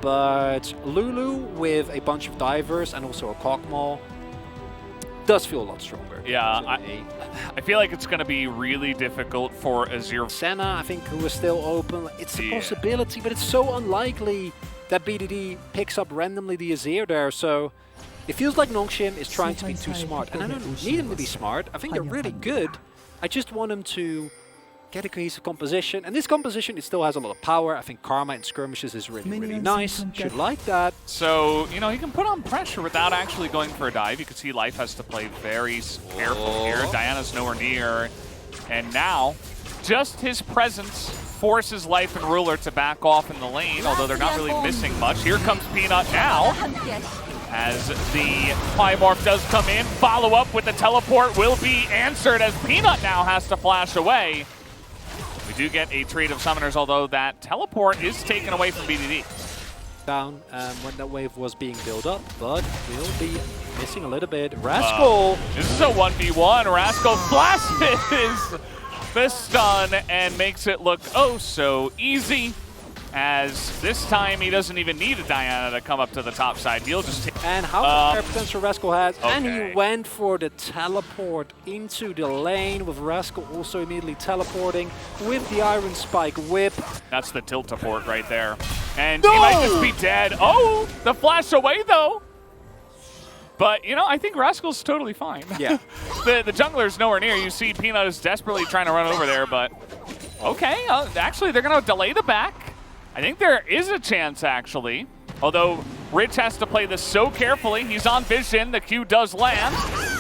but Lulu with a bunch of divers and also a Cockmaw does feel a lot stronger. Yeah, I feel like it's going to be really difficult for Azir. Senna, I think, who is still open. It's a possibility, but it's so unlikely that BDD picks up randomly the Azir there. So it feels like NONGSHIM is trying to be too smart. And I don't need him to be smart. I think they're really good. I just want him to get a cohesive composition. And this composition, it still has a lot of power. I think Karma in skirmishes is really, really nice. Should like that. So, you know, he can put on pressure without actually going for a dive. You can see Life has to play very careful here. Diana's nowhere near. And now, just his presence forces Life and Ruler to back off in the lane, although they're not really missing much. Here comes Peanut now. As the Polymorph does come in, follow up with the teleport will be answered as Peanut now has to flash away. We do get a trade of summoners, although that teleport is taken away from BDD. Down when that wave was being built up, but we'll be missing a little bit. Rascal! This is a 1v1. Rascal flashes the stun and makes it look oh so easy. As this time he doesn't even need a Diana to come up to the top side. He'll just take. And how much air potential Rascal has. Okay. And he went for the teleport into the lane, with Rascal also immediately teleporting with the Iron Spike whip. That's the tilt-a-port right there. And he might just be dead. Oh, the flash away though. But, you know, I think Rascal's totally fine. Yeah. the jungler's nowhere near. You see Peanut is desperately trying to run over there, but okay. Actually, they're going to delay the back. I think there is a chance, actually. Although Rich has to play this so carefully. He's on vision. The Q does land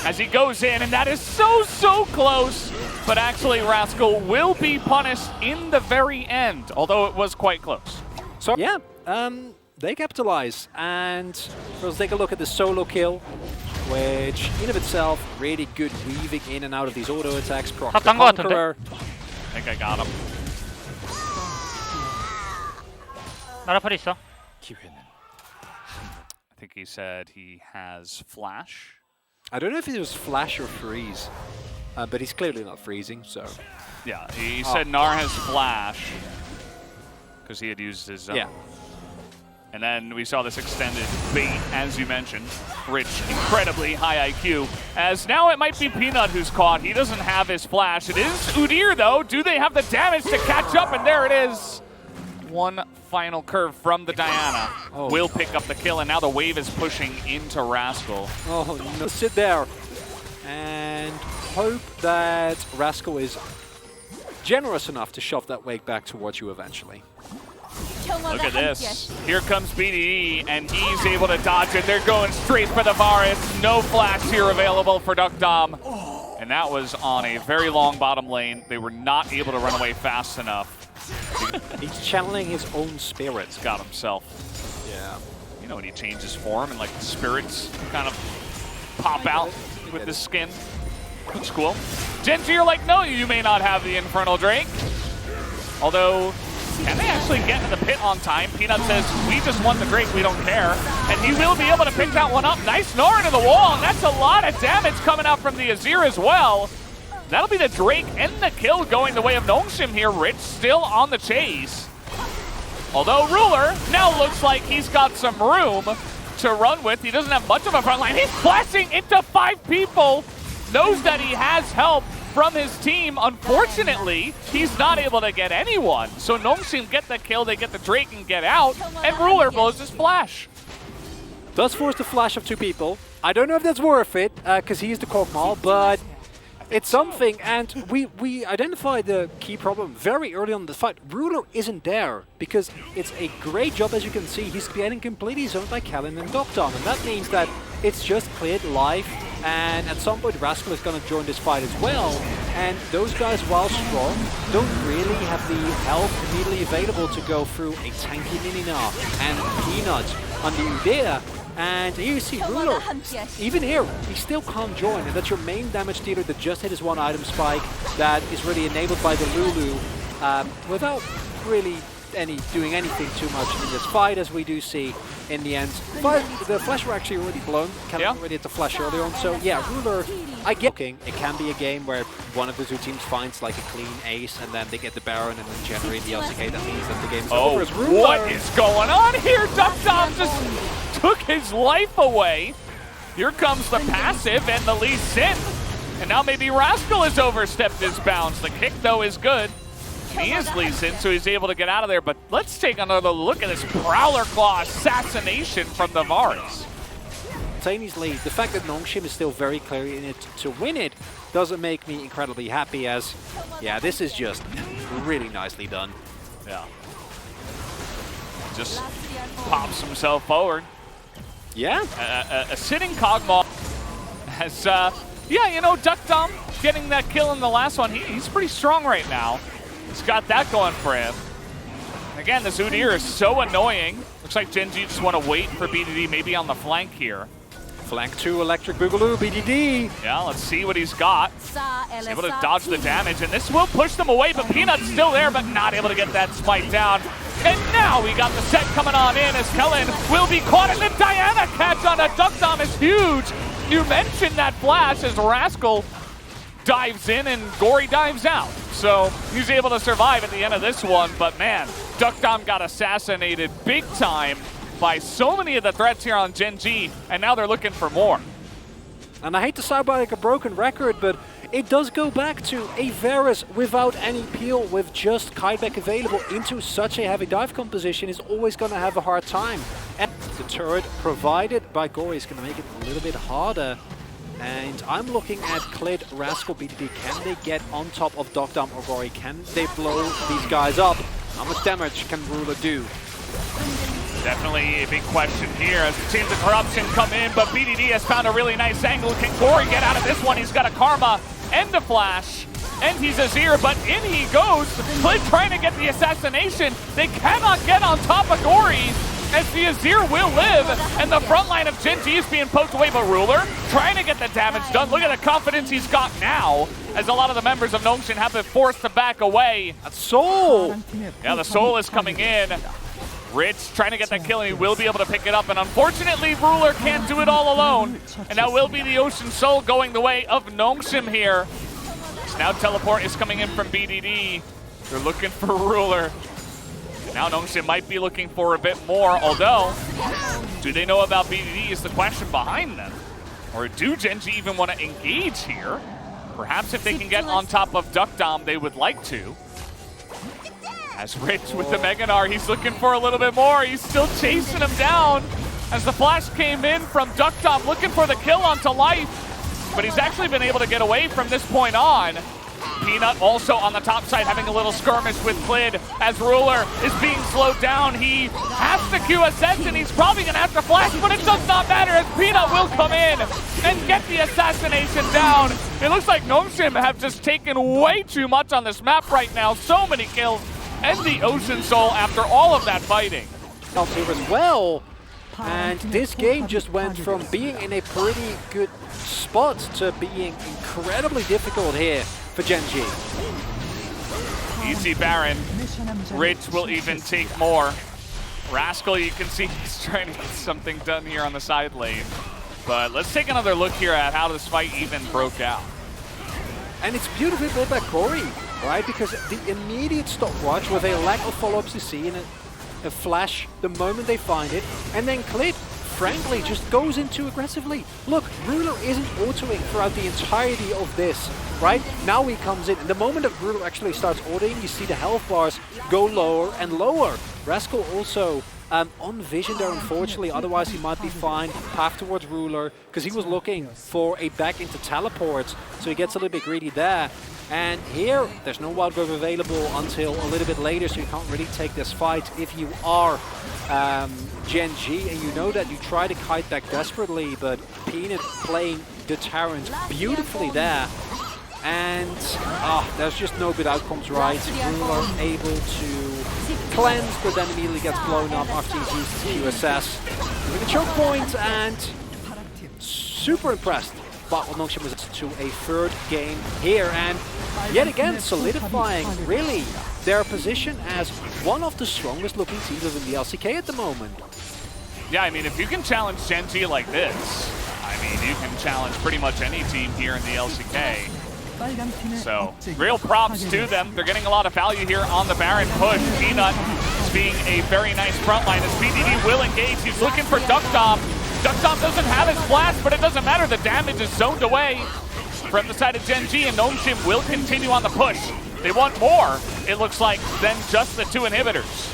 as he goes in, and that is so close. But actually, Rascal will be punished in the very end, although it was quite close. So yeah, they capitalize. And let's take a look at the solo kill, which in of itself, really good weaving in and out of these auto attacks. Proc the Conqueror. I think I got him. 나라 팔 있어. I think he said he has flash. I don't know if it was flash or freeze, but he's clearly not freezing, so. Yeah, he said Gnar has flash because he had used his zone. Yeah. And then we saw this extended bait, as you mentioned. Rich, incredibly high IQ. As now it might be Peanut who's caught. He doesn't have his flash. It is Udyr, though. Do they have the damage to catch up? And there it is. One final curve from the Diana will pick up the kill, and now the wave is pushing into Rascal. Oh, no. Sit there and hope that Rascal is generous enough to shove that wave back towards you eventually. Look at this. Here comes BDE, and he's able to dodge it. They're going straight for the Varus. No flash here available for Duckdom. And that was on a very long bottom lane. They were not able to run away fast enough. He's channeling his own spirits. Got himself. Yeah. You know when he changes form and like the spirits kind of pop out with the skin. Looks cool. Genji are like, no, you may not have the Infernal Drake. Although, can they actually get into the pit on time? Peanut says, we just want the Drake, we don't care. And he will be able to pick that one up. Nice Gnar into the wall, and that's a lot of damage coming out from the Azir as well. That'll be the Drake and the kill going the way of NONGSHIM here. Rich still on the chase. Although Ruler now looks like he's got some room to run with. He doesn't have much of a front line. He's flashing into 5 people. Knows that he has help from his team. Unfortunately, he's not able to get anyone. So NONGSHIM get the kill, they get the Drake and get out. And Ruler blows his flash. Does force the flash of 2 people. I don't know if that's worth it, because he's the Cockmaw, but it's something, and we identified the key problem very early on in the fight. Ruler isn't there, because it's a great job, as you can see. He's getting completely zoned by Kellen and Duckdom, and that means that it's just cleared life, and at some point Rascal is going to join this fight as well. And those guys, while strong, don't really have the health immediately available to go through a tanky Ninina and Peanut on the Udyr. And here you see Ruler, even here, he still can't join, and that's your main damage dealer that just hit his 1 item spike that is really enabled by the Lulu without really doing anything too much in this fight, as we do see in the end. But the flash were actually already blown. Kellen already hit the flash earlier on, so yeah, Ruler I get it can be a game where one of the two teams finds like a clean ace and then they get the Baron and then generate the LCK. That means that the game's over. What is going on here? Duckdom just took his life away. Here comes the passive and the Lee Sin. And now maybe Rascal has overstepped his bounds. The kick, though, is good. He is Lee Sin, so he's able to get out of there. But let's take another look at this Prowler Claw assassination from the Varus. Tiny's lead, the fact that NONGSHIM is still very clear in it to win it doesn't make me incredibly happy as, yeah, this is just really nicely done. Yeah. Just pops himself forward. Yeah. A sitting Kog'Maw has, yeah, you know, Duckdom getting that kill in the last one. He's pretty strong right now. He's got that going for him. Again, the Zudir is so annoying. Looks like Gen G just want to wait for BDD maybe on the flank here. Flank 2, Electric Boogaloo, BDD. Yeah, let's see what he's got. He's able to dodge the damage, and this will push them away, but Peanut's still there, but not able to get that spike down. And now we got the set coming on in as Kellen will be caught, and the Diana catch on a Duckdom is huge. You mentioned that flash as Rascal dives in and Gory dives out. So he's able to survive at the end of this one, but man, Duckdom got assassinated big time by so many of the threats here on Gen G, and now they're looking for more. And I hate to sound like a broken record, but it does go back to a Varus without any peel, with just Kiteback available into such a heavy dive composition is always going to have a hard time. And the turret provided by Gory is going to make it a little bit harder. And I'm looking at Klid, Rascal, BDD. Can they get on top of Duckdom or Gory? Can they blow these guys up? How much damage can Ruler do? Definitely a big question here as the Teams of Corruption come in, but BDD has found a really nice angle. Can Gory get out of this one? He's got a Karma and a Flash, and he's Azir, but in he goes. Klid trying to get the assassination. They cannot get on top of Gory, as the Azir will live, and the front line of Gen G is being poked away, but Ruler trying to get the damage done. Look at the confidence he's got now, as a lot of the members of NONGSHIM have been forced to back away. That's Soul! Yeah, the Soul is coming in. Rich trying to get that kill, and he will be able to pick it up, and unfortunately Ruler can't do it all alone, and that will be the Ocean Soul going the way of NONGSHIM here. So now teleport is coming in from BDD. They're looking for Ruler. Now NONGSHIM might be looking for a bit more, although, do they know about BDD is the question behind them. Or do Gen G even want to engage here? Perhaps if they can get on top of Duckdom, they would like to. As Rich with the Mega Gnar, he's looking for a little bit more. He's still chasing him down as the flash came in from Duckdom, looking for the kill onto life. But he's actually been able to get away from this point on. Peanut also on the top side having a little skirmish with Klid as Ruler is being slowed down. He has to QSS and he's probably going to have to flash, but it does not matter as Peanut will come in and get the assassination down. It looks like NONGSHIM have just taken way too much on this map right now. So many kills and the Ocean Soul after all of that fighting. Here as well. And this game just went from being in a pretty good spot to being incredibly difficult here for Gen G. Easy Baron. Rich will even take more. Rascal, you can see he's trying to get something done here on the side lane. But let's take another look here at how this fight even broke out. And it's beautifully played by Gory, right? Because the immediate stopwatch with a lack of follow-ups you see and a flash the moment they find it, and then Klid, frankly, just goes in too aggressively. Look, Ruler isn't autoing throughout the entirety of this, right? Now he comes in, and the moment that Ruler actually starts autoing, you see the health bars go lower and lower. Rascal also on vision there, unfortunately, otherwise he might be fine. Path towards Ruler, because he was looking for a back into teleports, so he gets a little bit greedy there. And here, there's no wild growth available until a little bit later, so you can't really take this fight if you are Gen G, and you know that you try to kite back desperately, but Peanut playing deterrent beautifully there. And there's just no good outcomes, right? Ruler able to cleanse, but then immediately gets blown up after he's used his QSS. With a choke point, and super impressed but what NONGSHIM was to a third game here, and yet again solidifying really their position as one of the strongest looking teams within the LCK at the moment. Yeah, I mean, if you can challenge Gen G like this, I speed. You can challenge pretty much any team here in the LCK. So, real props to them. They're getting a lot of value here on the Baron push. Peanut is being a very nice front line as PDD will engage. He's looking for Duck Dom. Duck Dom doesn't have his blast, but it doesn't matter. The damage is zoned away from the side of Gen G, and NONGSHIM will continue on the push. They want more, it looks like, than just the 2 inhibitors.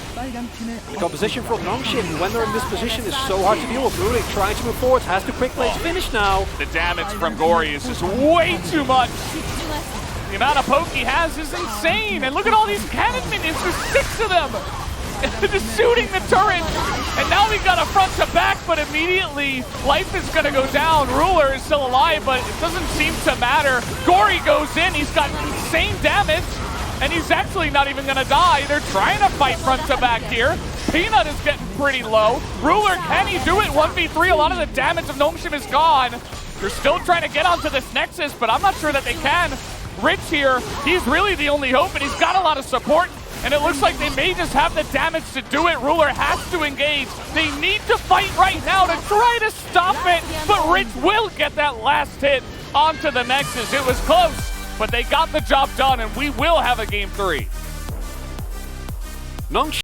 The composition from NONGSHIM, when they're in this position, is so hard to deal with. Ruling trying to move forward, has to quick play to finish now. The damage from Gory is just way too much. The amount of poke he has is insane. And look at all these cannon minions, there's 6 of them. Just shooting the turret. And now we got a front to back, but immediately life is gonna go down. Ruler is still alive, but it doesn't seem to matter. Gory goes in, he's got insane damage. And he's actually not even gonna die. They're trying to fight front to back here. Peanut is getting pretty low. Ruler, can he do it? 1v3, a lot of the damage of NONGSHIM is gone. They're still trying to get onto this Nexus, but I'm not sure that they can. Rich here, he's really the only hope, and he's got a lot of support. And it looks like they may just have the damage to do it. Ruler has to engage. They need to fight right now to try to stop it, but Rich will get that last hit onto the Nexus. It was close, but they got the job done, and we will have a game 3. NONGSHIM